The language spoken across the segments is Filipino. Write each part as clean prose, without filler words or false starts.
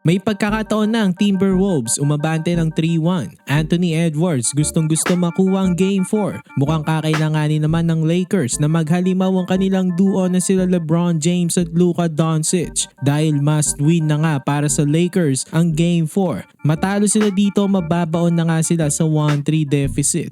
May pagkakataon na ang Timberwolves umabante ng 3-1. Anthony Edwards gustong-gusto makuha ang Game 4. Mukhang kakailanganin naman ng Lakers na maghalimaw ang kanilang duo na sila LeBron James at Luka Doncic dahil must win na nga para sa Lakers ang Game 4. Matalo sila dito, mababaon na nga sila sa 1-3 deficit.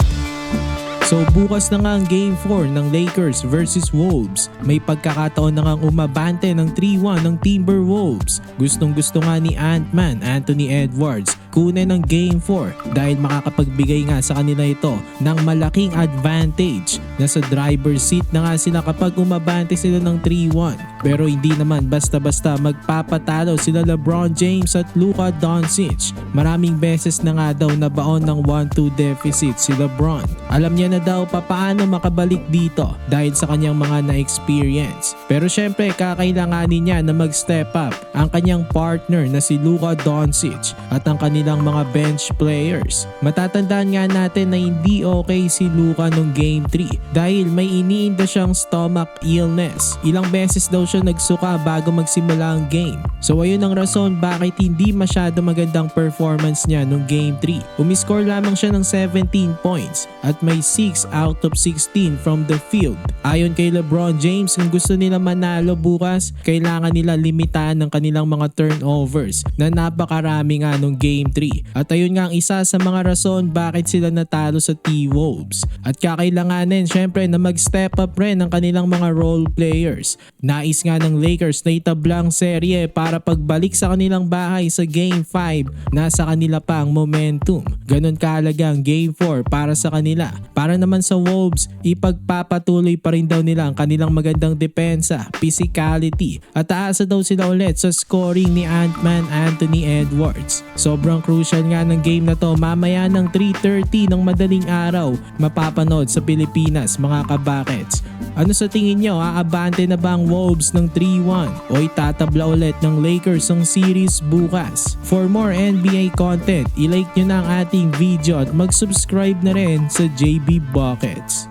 So bukas na nga ang Game 4 ng Lakers versus Wolves. May pagkakataon na nga umabante ng 3-1 ng Timberwolves. Gustong-gusto nga ni Ant-Man, Anthony Edwards, kunin ng Game 4 dahil makakapagbigay nga sa kanila ito ng malaking advantage. Nasa driver's seat na nga sila kapag umabante sila ng 3-1. Pero hindi naman basta-basta magpapatalo sila LeBron James at Luka Doncic. Maraming beses na nga daw nabaon ng 1-2 deficit si LeBron. Alam niya na daw paano makabalik dito dahil sa kanyang mga na-experience. Pero syempre kakailanganin niya na mag-step up ang kanyang partner na si Luka Doncic at ang kanilang mga bench players. Matatandaan nga natin na hindi okay si Luka nung Game 3 dahil may iniinda siyang stomach illness. Ilang beses daw siya nagsuka bago magsimula ang game. So ayun ang rason bakit hindi masyado magandang performance niya nung Game 3. Umiscore lamang siya ng 17 points at may 6 out of 16 from the field. Ayon kay LeBron James, kung gusto nila manalo bukas, kailangan nila limitahan ng kanilang mga turnovers na napakarami nga nung Game 3. At ayun nga ang isa sa mga rason bakit sila natalo sa T-Wolves. At kakailanganin syempre na mag-step up rin ang kanilang mga role players. Nais nga ng Lakers na itablang serye para pagbalik sa kanilang bahay sa Game 5, nasa kanila pa ang momentum. Ganon kahalaga ang Game 4 para sa kanila. Para naman sa Wolves, ipagpapatuloy pa rin daw nila ang kanilang magandang depensa, physicality, at aasa daw sila ulit sa scoring ni Ant-Man Anthony Edwards. Sobrang crucial nga ng game na to, mamaya ng 3:30 ng madaling araw, mapapanood sa Pilipinas mga kabakets. Ano sa tingin nyo, aabante na ba ang Wolves ng 3-1 o itatabla ulit ng Lakers ang series bukas? For more NBA content, ilike nyo na ang ating video at mag-subscribe na rin sa JB Buckets.